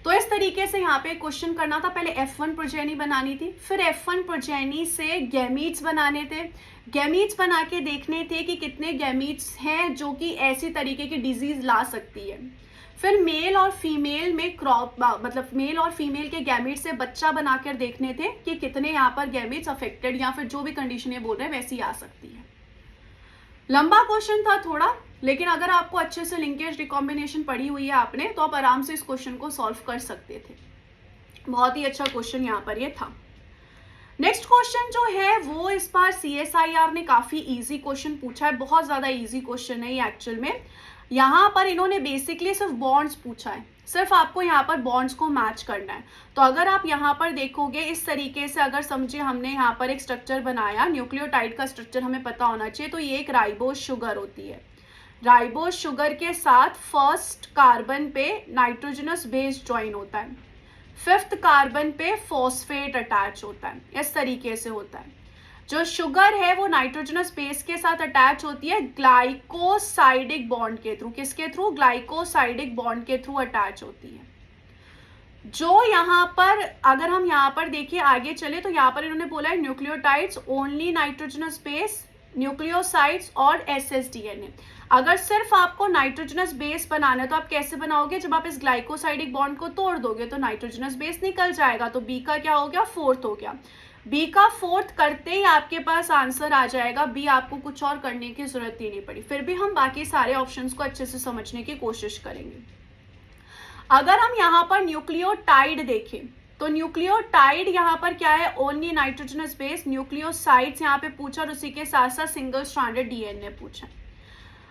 तो इस तरीके से यहाँ पे क्वेश्चन करना था। पहले F1 प्रोजेनी बनानी थी, फिर F1 प्रोजेनी से गैमीट्स बनाने थे। गैमीट्स बना के देखने थे कि कितने गैमीट्स हैं जो कि ऐसी तरीके की डिजीज ला सकती है। फिर मेल और फीमेल में मतलब मेल और फीमेल के गैमीट्स से बच्चा बनाकर देखने थे कि कितने यहाँ पर गैमीट्स अफेक्टेड या फिर जो भी कंडीशन ये बोल रहे हैं वैसी आ सकती है। लंबा क्वेश्चन था थोड़ा, लेकिन अगर आपको अच्छे से लिंकेज रिकॉम्बिनेशन पढ़ी हुई है आपने तो आप आराम से इस क्वेश्चन को सॉल्व कर सकते थे। बहुत ही अच्छा क्वेश्चन यहाँ पर ये था। नेक्स्ट क्वेश्चन जो है वो इस बार CSIR ने काफी इजी क्वेश्चन पूछा है, बहुत ज्यादा इजी क्वेश्चन है ये एक्चुअल में। यहाँ पर इन्होंने बेसिकली सिर्फ बॉन्ड्स पूछा है, सिर्फ आपको यहाँ पर बॉन्ड्स को मैच करना है। तो अगर आप यहाँ पर देखोगे इस तरीके से, अगर समझिए हमने यहाँ पर एक स्ट्रक्चर बनाया, न्यूक्लियोटाइड का स्ट्रक्चर हमें पता होना चाहिए। तो ये एक राइबोज शुगर होती है, राइबोज शुगर के साथ फर्स्ट कार्बन पे नाइट्रोजनस बेस ज्वाइन होता है, फिफ्थ कार्बन पे फॉस्फेट अटैच होता है, इस तरीके से होता है। जो शुगर है वो नाइट्रोजनस बेस के साथ अटैच होती है ग्लाइकोसाइडिक बॉन्ड के थ्रू। किसके थ्रू, ग्लाइकोसाइडिक बॉन्ड के थ्रू अटैच होती है। जो यहाँ पर अगर हम यहाँ पर देखिए आगे चले तो यहाँ पर इन्होंने बोला है nucleotides only nitrogenous base, nucleosides और SSDNA। अगर सिर्फ आपको नाइट्रोजनस बेस बनाना है तो आप कैसे बनाओगे, जब आप इस ग्लाइकोसाइडिक बॉन्ड को तोड़ दोगे तो नाइट्रोजनस बेस निकल जाएगा। तो बी का क्या हो गया, फोर्थ हो गया। बी का फोर्थ करते ही आपके पास आंसर आ जाएगा बी, आपको कुछ और करने की जरूरत ही नहीं पड़ी। फिर भी हम बाकी सारे ऑप्शंस को अच्छे से समझने की कोशिश करेंगे। अगर हम यहाँ पर न्यूक्लियोटाइड देखें तो न्यूक्लियोटाइड यहाँ पर क्या है, ओनली नाइट्रोजनस बेस। न्यूक्लियोसाइड्स यहाँ पे पूछा और उसी के साथ साथ सिंगल स्ट्रैंडेड DNA पूछा।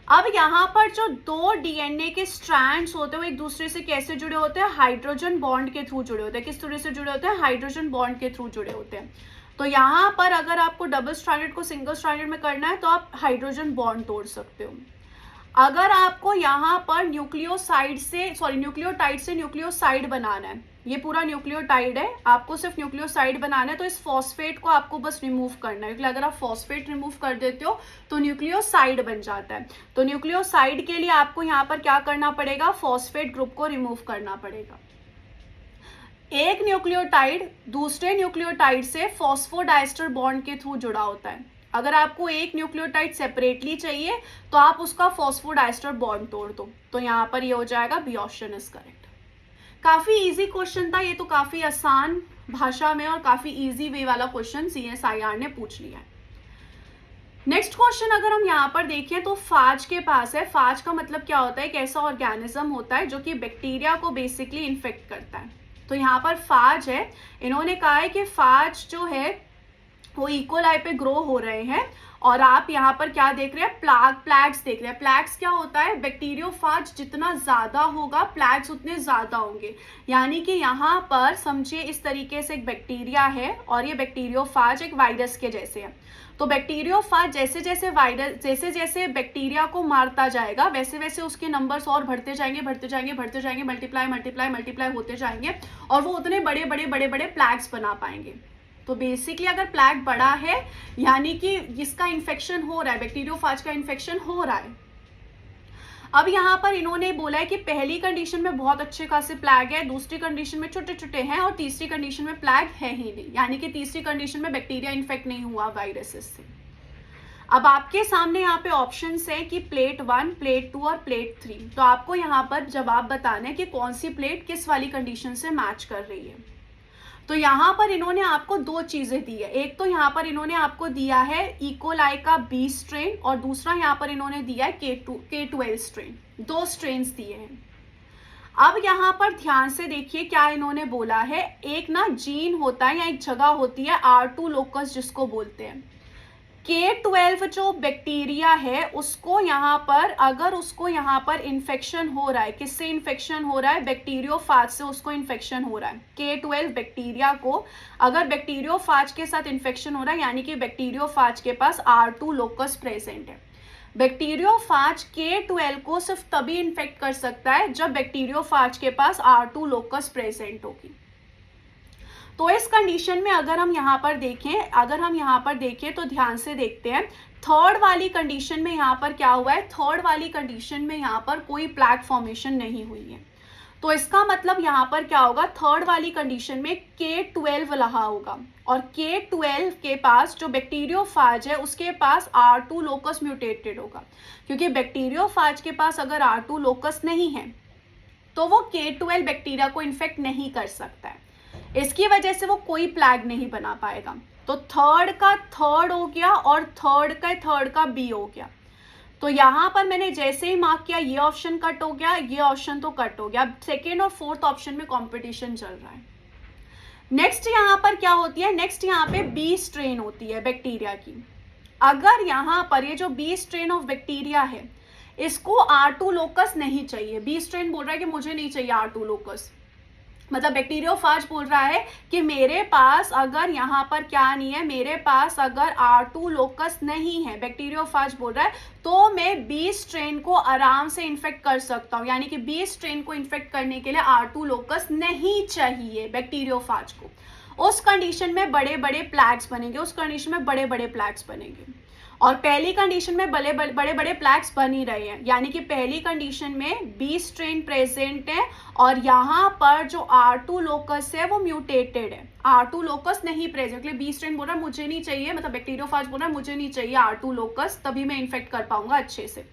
अब यहाँ पर जो दो DNA के स्ट्रैंड्स होते हैं वो एक दूसरे से कैसे जुड़े होते हैं, हाइड्रोजन बॉन्ड के थ्रू जुड़े होते हैं। किस तरह से जुड़े होते हैं, हाइड्रोजन बॉन्ड के थ्रू जुड़े होते हैं। तो यहाँ पर अगर आपको डबल स्ट्रैंडेड को सिंगल स्ट्रैंडेड में करना है तो आप हाइड्रोजन बॉन्ड तोड़ सकते हो। अगर आपको यहाँ पर न्यूक्लियोटाइड से न्यूक्लियोसाइड बनाना है, ये पूरा न्यूक्लियोटाइड है, आपको सिर्फ न्यूक्लियोसाइड बनाना है, तो इस फॉस्फेट को आपको बस रिमूव करना है, क्योंकि अगर आप फॉस्फेट रिमूव कर देते हो तो न्यूक्लियोसाइड बन जाता है। तो न्यूक्लियोसाइड के लिए आपको यहाँ पर क्या करना पड़ेगा, फॉस्फेट ग्रुप को रिमूव करना पड़ेगा। एक न्यूक्लियोटाइड दूसरे न्यूक्लियोटाइड से फॉस्फोडाइस्टर बॉन्ड के थ्रू जुड़ा होता है। अगर आपको एक न्यूक्लियोटाइड सेपरेटली चाहिए तो आप उसका फॉस्फोडाइस्टर बॉन्ड तोड़ दो। तो यहाँ पर ये हो जाएगा बी ऑप्शन इज करेक्ट। काफी इजी क्वेश्चन था ये, तो काफी आसान भाषा में और काफी इजी वे वाला क्वेश्चन CSIR ने पूछ लिया है। नेक्स्ट क्वेश्चन अगर हम यहाँ पर देखें तो फाज के पास है। फाज का मतलब क्या होता है, एक ऐसा ऑर्गेनिज्म होता है जो कि बैक्टीरिया को बेसिकली इन्फेक्ट करता है। तो यहाँ पर फाज है, इन्होंने कहा है कि फाज जो है वो इकोलाई पे ग्रो हो रहे हैं। और आप यहाँ पर क्या देख रहे हैं, प्लैग्स देख रहे हैं। प्लैग्स क्या होता है, बैक्टीरियोफाज जितना ज्यादा होगा प्लैग्स उतने ज्यादा होंगे। यानी कि यहाँ पर समझिए इस तरीके से एक बैक्टीरिया है और ये बैक्टीरियोफाज एक वायरस के जैसे है। तो बैक्टीरियोफाज जैसे जैसे बैक्टीरिया को मारता जाएगा वैसे वैसे उसके नंबर्स और बढ़ते जाएंगे, मल्टीप्लाई होते जाएंगे और वो उतने बड़े प्लैग्स बना पाएंगे। तो बेसिकली अगर प्लैग बड़ा है यानी कि इसका इन्फेक्शन हो रहा है, बैक्टीरियोफाज का इन्फेक्शन हो रहा है। अब यहाँ पर इन्होंने बोला है कि पहली कंडीशन में बहुत अच्छे खासे प्लैग है, दूसरी कंडीशन में छोटे छोटे हैं और तीसरी कंडीशन में प्लैग है ही नहीं, यानी कि तीसरी कंडीशन में बैक्टीरिया इन्फेक्ट नहीं हुआ वायरसेस से। अब आपके सामने यहाँ पे ऑप्शंस है कि प्लेट 1, प्लेट 2 और प्लेट 3। तो आपको यहाँ पर जवाब बताना है कि कौन सी प्लेट किस वाली कंडीशन से मैच कर रही है। तो यहाँ पर इन्होंने आपको दो चीजें दी है, एक तो यहाँ पर इन्होंने आपको दिया है इकोलाई का बी स्ट्रेन और दूसरा यहाँ पर इन्होंने दिया है K12 स्ट्रेन, दो स्ट्रेन्स दिए हैं। अब यहाँ पर ध्यान से देखिए क्या इन्होंने बोला है, एक ना जीन होता है या एक जगह होती है R2 लोकस जिसको बोलते हैं। K12 जो बैक्टीरिया है उसको यहाँ पर, अगर उसको यहाँ पर इन्फेक्शन हो रहा है, किससे इन्फेक्शन हो रहा है, बैक्टीरियोफाज से उसको इन्फेक्शन हो रहा है। K12 बैक्टीरिया को अगर बैक्टीरियोफाज के साथ इन्फेक्शन हो रहा है यानी कि बैक्टीरियोफाज के पास R2 लोकस प्रेजेंट है। बैक्टीरियोफाज K12 को सिर्फ तभी इन्फेक्ट कर सकता है जब बैक्टीरियोफाज के पास R2 लोकस प्रेजेंट होगी। तो इस कंडीशन में अगर हम यहाँ पर देखें तो ध्यान से देखते हैं, थर्ड वाली कंडीशन में यहाँ पर क्या हुआ है, थर्ड वाली कंडीशन में यहाँ पर कोई प्लैग फॉर्मेशन नहीं हुई है। तो इसका मतलब यहाँ पर क्या होगा, थर्ड वाली कंडीशन में K12 रहा होगा और K12 के पास जो बैक्टीरियोफाज है उसके पास R2 लोकस म्यूटेटेड होगा, क्योंकि बैक्टीरियोफाज के पास अगर R2 लोकस नहीं है तो वो K12 बैक्टीरिया को इन्फेक्ट नहीं कर सकता है, इसकी वजह से वो कोई प्लैग नहीं बना पाएगा। तो थर्ड का थर्ड हो गया और थर्ड का बी हो गया। तो यहाँ पर मैंने जैसे ही मार्क किया ये ऑप्शन कट हो गया, ये ऑप्शन तो कट हो गया। अब सेकेंड और फोर्थ ऑप्शन में कंपटीशन चल रहा है। नेक्स्ट यहाँ पर क्या होती है, नेक्स्ट यहाँ पे बी स्ट्रेन होती है बैक्टीरिया की। अगर यहाँ पर ये जो बी स्ट्रेन ऑफ बैक्टीरिया है इसको R2 लोकस नहीं चाहिए, बी स्ट्रेन बोल रहा है कि मुझे नहीं चाहिए R2 लोकस, मतलब बैक्टीरियोफाज बोल रहा है कि मेरे पास अगर यहाँ पर क्या नहीं है, मेरे पास अगर R2 लोकस नहीं है, बैक्टीरियोफाज बोल रहा है, तो मैं बी स्ट्रेन को आराम से इन्फेक्ट कर सकता हूँ। यानी कि बी स्ट्रेन को इन्फेक्ट करने के लिए R2 लोकस नहीं चाहिए बैक्टीरियोफाज को। उस कंडीशन में बड़े बड़े प्लैग्स बनेंगे, और पहली कंडीशन में बड़े बड़े प्लैग्स बन ही रहे हैं। यानी कि पहली कंडीशन में बी स्ट्रेन प्रेजेंट है और यहाँ पर जो R2 लोकस है वो म्यूटेटेड है, R2 लोकस नहीं प्रेजेंट, इसलिए बी स्ट्रेन बोल रहा है मुझे नहीं चाहिए, मतलब बैक्टीरियोफाज बोल रहा है मुझे नहीं चाहिए R2 लोकस, तभी मैं इन्फेक्ट कर पाऊंगा अच्छे से।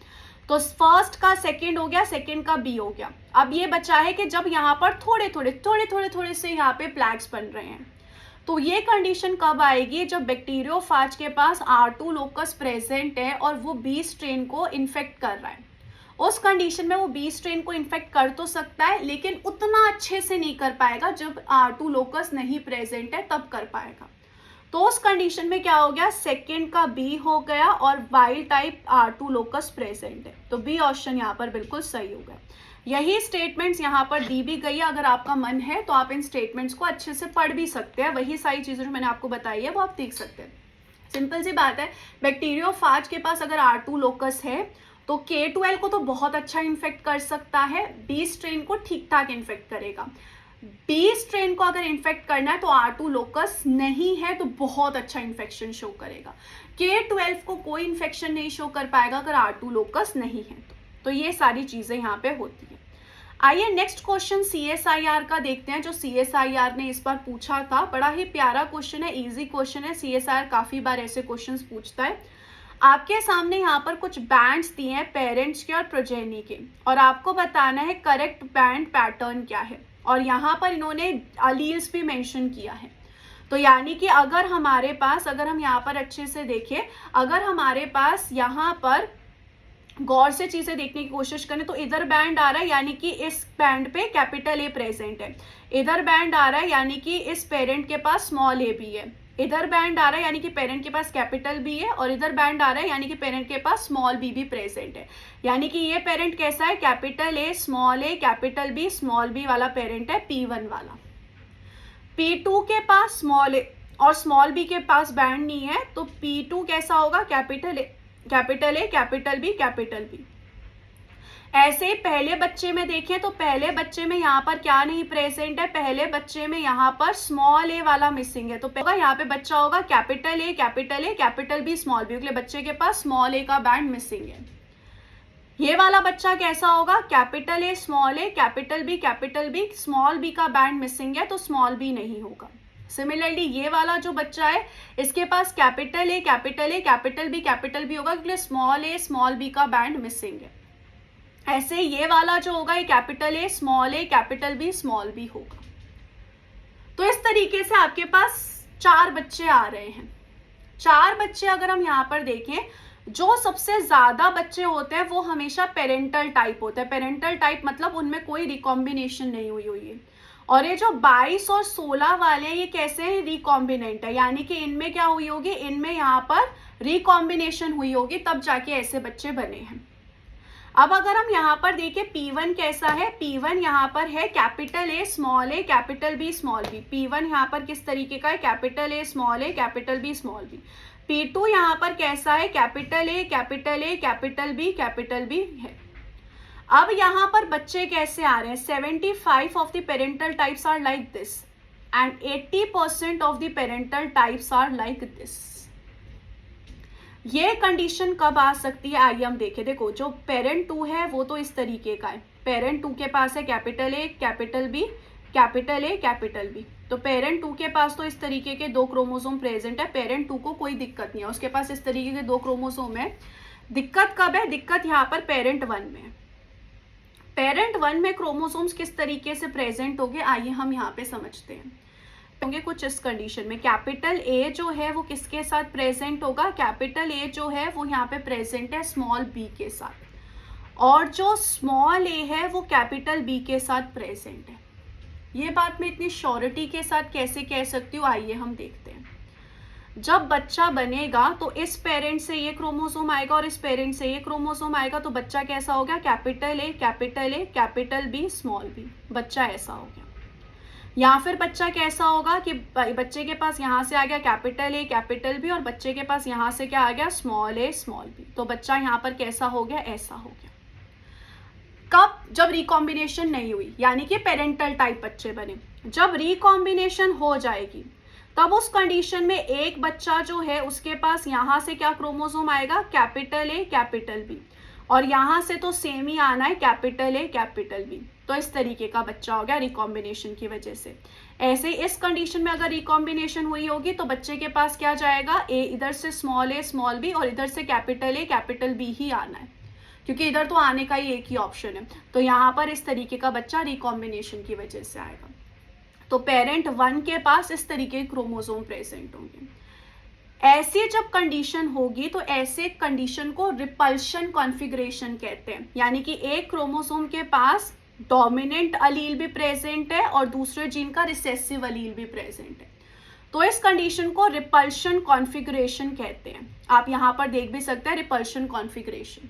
तो फर्स्ट का सेकेंड हो गया, सेकेंड का बी हो गया। अब ये बचा है कि जब यहाँ पर थोड़े से यहाँ पे प्लैग्स बन रहे हैं, तो ये कंडीशन कब आएगी, जब बैक्टीरियोफाज के पास R2 लोकस प्रेजेंट है और वो बी स्ट्रेन को इन्फेक्ट कर रहा है। उस कंडीशन में वो बी स्ट्रेन को इन्फेक्ट कर तो सकता है लेकिन उतना अच्छे से नहीं कर पाएगा, जब R2 लोकस नहीं प्रेजेंट है तब कर पाएगा। तो उस कंडीशन में क्या हो गया, सेकेंड का बी हो गया और wild type R2 locus present है, तो बी ऑप्शन यहाँ पर बिल्कुल सही हो गया। यही स्टेटमेंट्स यहाँ पर दी भी गई है, अगर आपका मन है तो आप इन स्टेटमेंट्स को अच्छे से पढ़ भी सकते हैं, वही सारी चीजें जो मैंने आपको बताई है वो आप देख सकते हैं। सिंपल सी बात है, बैक्टीरियोफाज के पास अगर R2 लोकस है तो K12 को तो बहुत अच्छा इन्फेक्ट कर सकता है, बी स्ट्रेन को ठीक ठाक इन्फेक्ट करेगा। बी स्ट्रेन को अगर इन्फेक्ट करना है तो R2 लोकस नहीं है तो बहुत अच्छा इन्फेक्शन शो करेगा। K12 को कोई इन्फेक्शन नहीं शो कर पाएगा अगर R2 लोकस नहीं है तो ये सारी चीजें यहाँ पे होती है। आइए नेक्स्ट क्वेश्चन CSIR का देखते हैं, जो CSIR ने इस बार पूछा था। बड़ा ही प्यारा क्वेश्चन है, इजी क्वेश्चन है। CSIR काफी बार ऐसे क्वेश्चंस पूछता है। आपके सामने यहाँ पर कुछ बैंड्स दिए हैं पेरेंट्स के और प्रोजेनी के, और आपको बताना है करेक्ट बैंड पैटर्न क्या है, और यहाँ पर इन्होंने अलील्स भी मेंशन किया है। तो यानी कि अगर हमारे पास, अगर हम यहाँ पर अच्छे से देखें, अगर हमारे पास यहाँ पर गौर से चीजें देखने की कोशिश करें तो इधर बैंड आ रहा है यानी कि इस बैंड पे कैपिटल ए प्रेजेंट है, इधर बैंड आ रहा है यानी कि इस पेरेंट के पास स्मॉल ए भी है, इधर बैंड आ रहा है यानी कि पेरेंट के पास कैपिटल बी है, और इधर बैंड आ रहा है यानी कि पेरेंट के पास स्मॉल बी भी प्रेजेंट है। यानी कि ये पेरेंट कैसा है, capital A capital B small B वाला पेरेंट है, P1 वाला। P2 के पास स्मॉल ए और स्मॉल बी के पास बैंड नहीं है, तो P2 कैसा होगा, कैपिटल ए कैपिटल बी। ऐसे पहले बच्चे में देखें तो पहले बच्चे में यहाँ पर क्या नहीं प्रेजेंट है, पहले बच्चे में यहाँ पर स्मॉल ए वाला मिसिंग है, तो यहाँ पे बच्चा होगा capital A capital B small B, बच्चे के पास स्मॉल ए का बैंड मिसिंग है। ये वाला बच्चा कैसा होगा, capital A capital B small B का बैंड मिसिंग है, तो स्मॉल बी नहीं होगा। सिमिलरली ये वाला जो बच्चा है इसके पास कैपिटल ए कैपिटल बी होगा, क्योंकि स्मॉल बी का बैंड मिसिंग है। ऐसे ये वाला जो होगा ये capital A capital B small B होगा। तो इस तरीके से आपके पास 4 बच्चे आ रहे हैं। 4 बच्चे अगर हम यहाँ पर देखें, जो सबसे ज्यादा बच्चे होते हैं वो हमेशा पेरेंटल टाइप होते हैं। पेरेंटल टाइप मतलब उनमें कोई रिकॉम्बिनेशन नहीं हुई हुई है। और ये जो 22 और 16 वाले हैं, ये कैसे हैं? रिकॉम्बिनेंट है, यानी कि इनमें क्या हुई होगी? इनमें यहाँ पर रिकॉम्बिनेशन हुई होगी, तब जाके ऐसे बच्चे बने हैं। अब अगर हम यहाँ पर देखें P1 कैसा है, P1 यहाँ पर है capital A small A capital B small B. P1 यहाँ पर किस तरीके का है? Capital A small A capital B small B. P2 यहाँ पर कैसा है? कैपिटल ए कैपिटल बी है। अब यहाँ पर बच्चे कैसे आ रहे हैं? 75 of the parental types are like this and 80% of the parental types are like this. ये कंडीशन कब आ सकती है? आइए हम देखें। देखो, जो पेरेंट 2 है वो तो इस तरीके का है। पेरेंट 2 के पास है capital A capital B capital B. तो पेरेंट 2 के पास तो इस तरीके के 2 क्रोमोसोम प्रेजेंट है। पेरेंट 2 को कोई दिक्कत नहीं है, उसके पास इस तरीके के 2 क्रोमोसोम है। दिक्कत कब है? दिक्कत यहाँ पर पेरेंट 1 में है। पेरेंट 1 में क्रोमोसोम्स किस तरीके से प्रेजेंट होंगे, आइए हम यहाँ पे समझते हैं। होंगे कुछ इस कंडीशन में। कैपिटल ए जो है वो किसके साथ प्रेजेंट होगा? कैपिटल ए जो है वो यहाँ पे प्रेजेंट है स्मॉल बी के साथ, और जो स्मॉल ए है वो कैपिटल बी के साथ प्रेजेंट है। ये बात मैं इतनी श्योरिटी के साथ कैसे कह सकती हूँ, आइए हम देखते हैं। जब बच्चा बनेगा तो इस पेरेंट से ये क्रोमोसोम आएगा और इस पेरेंट से ये क्रोमोसोम आएगा, तो बच्चा कैसा हो गया? Capital A capital B small B. बच्चा ऐसा हो गया। या फिर बच्चा कैसा होगा कि बच्चे के पास यहाँ से आ गया कैपिटल ए कैपिटल बी, और बच्चे के पास यहाँ से क्या आ गया? स्मॉल ए स्मॉल बी। तो बच्चा यहाँ पर कैसा हो गया? ऐसा हो गया। कब? जब रिकॉम्बिनेशन नहीं हुई, यानी कि पेरेंटल टाइप बच्चे बने। जब रिकॉम्बिनेशन हो जाएगी तब उस कंडीशन में एक बच्चा जो है उसके पास यहाँ से क्या क्रोमोसोम आएगा? कैपिटल ए कैपिटल बी, और यहाँ से तो सेम ही आना है कैपिटल ए कैपिटल बी। तो इस तरीके का बच्चा हो गया रिकॉम्बिनेशन की वजह से। ऐसे इस कंडीशन में अगर रिकॉम्बिनेशन हुई होगी तो बच्चे के पास क्या जाएगा? ए इधर से ए स्मॉल बी, और इधर से कैपिटल ए कैपिटल बी ही आना है, क्योंकि इधर तो आने का ही एक ही ऑप्शन है। तो यहाँ पर इस तरीके का बच्चा रिकॉम्बिनेशन की वजह से आएगा। तो पेरेंट 1 के पास इस तरीके के क्रोमोसोम प्रेजेंट होंगे। ऐसी जब कंडीशन होगी तो ऐसे कंडीशन को रिपल्शन कॉन्फ़िगरेशन कहते हैं, यानी कि एक क्रोमोसोम के पास डोमिनेंट अलील भी प्रेजेंट है और दूसरे जीन का रिसेसिव अलील भी प्रेजेंट है। तो इस कंडीशन को रिपल्शन कॉन्फ़िगरेशन कहते हैं। आप यहाँ पर देख भी सकते हैं रिपल्शन कॉन्फ़िगरेशन।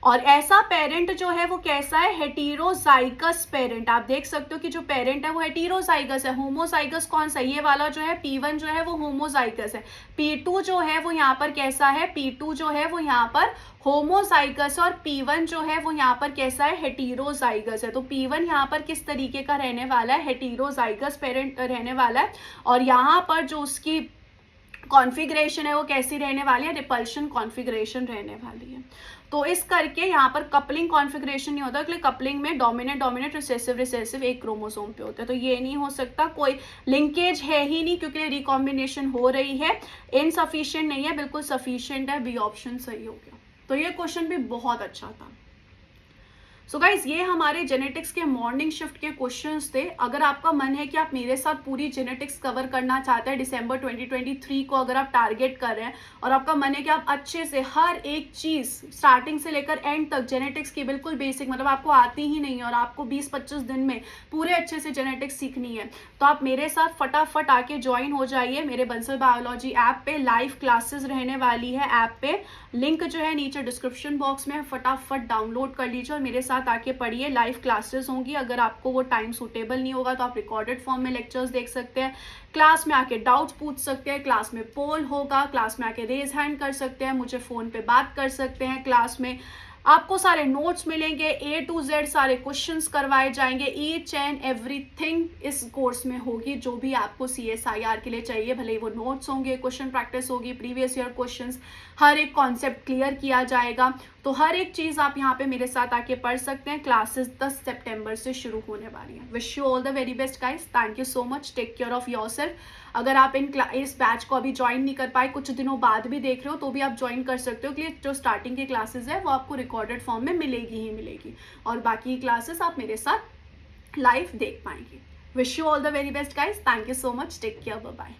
और ऐसा पेरेंट जो है वो कैसा है? Heterozygous parent. आप देख सकते हो कि जो पेरेंट है वो हेटेरोजाइगस है। होमोजाइगस कौन सा? ये वाला जो है P1 जो है वो होमोजाइगस है। P2 जो है वो यहाँ पर कैसा है? P2 जो है वो यहाँ पर होमोजाइगस, और P1 जो है वो यहाँ पर कैसा है? हेटेरोजाइगस है। तो P1 यहाँ पर किस तरीके का रहने वाला है? हेटेरोजाइगस पेरेंट रहने वाला है। और यहाँ पर जो उसकी कॉन्फ़िगरेशन है वो कैसी रहने वाली है? रिपल्शन कॉन्फ़िगरेशन रहने वाली है। तो इस करके यहाँ पर कपलिंग कॉन्फ़िगरेशन नहीं होता, इसलिए कपलिंग में डोमिनेंट रिसेसिव एक क्रोमोसोम पे होता है। तो ये नहीं हो सकता, कोई लिंकेज है ही नहीं, क्योंकि रिकॉम्बिनेशन हो रही है। इनसफिशिएंट नहीं है, बिल्कुल सफिशिएंट है। बी ऑप्शन सही हो गया। तो ये क्वेश्चन भी बहुत अच्छा था। सो गाइज, ये हमारे जेनेटिक्स के मॉर्निंग शिफ्ट के क्वेश्चंस थे। अगर आपका मन है कि आप मेरे साथ पूरी जेनेटिक्स कवर करना चाहते हैं, दिसंबर 2023 को अगर आप टारगेट कर रहे हैं, और आपका मन है कि आप अच्छे से हर एक चीज़ स्टार्टिंग से लेकर एंड तक जेनेटिक्स की बिल्कुल बेसिक, मतलब आपको आती ही नहीं है और आपको 20-25 दिन में पूरे अच्छे से जेनेटिक्स सीखनी है, तो आप मेरे साथ फटाफट आके ज्वाइन हो जाइए। मेरे बंसल बायोलॉजी ऐप पे लाइव क्लासेस रहने वाली है। ऐप पे लिंक जो है नीचे डिस्क्रिप्शन बॉक्स में, फटाफट डाउनलोड कर लीजिए और मेरे साथ आके पढ़िए। लाइव क्लासेस होंगी। अगर आपको वो टाइम सूटेबल नहीं होगा तो आप रिकॉर्डेड फॉर्म में लेक्चर्स देख सकते हैं। क्लास में आके डाउट्स पूछ सकते हैं। क्लास में पोल होगा। क्लास में आके रेज हैंड कर सकते हैं। मुझे फ़ोन पे बात कर सकते हैं। क्लास में आपको सारे नोट्स मिलेंगे, A to Z सारे क्वेश्चंस करवाए जाएंगे। ईच एंड एवरीथिंग इस कोर्स में होगी, जो भी आपको CSIR के लिए चाहिए। भले ही वो नोट्स होंगे, क्वेश्चन प्रैक्टिस होगी, प्रीवियस ईयर क्वेश्चंस, हर एक कॉन्सेप्ट क्लियर किया जाएगा। तो हर एक चीज़ आप यहाँ पे मेरे साथ आके पढ़ सकते हैं। क्लासेस 10 सितंबर से शुरू होने वाली हैं। Wish you all the very best guys. Thank you so much. Take care of yourself. अगर आप इस बैच को अभी ज्वाइन नहीं कर पाए, कुछ दिनों बाद भी देख रहे हो, तो भी आप ज्वाइन कर सकते हो। क्योंकि जो स्टार्टिंग की क्लासेस है वो आपको रिकॉर्डेड फॉर्म में मिलेगी ही मिलेगी, और बाकी क्लासेस आप मेरे साथ लाइव देख पाएंगे। Wish you all the very best guys. Thank you so much. Take care. Bye bye.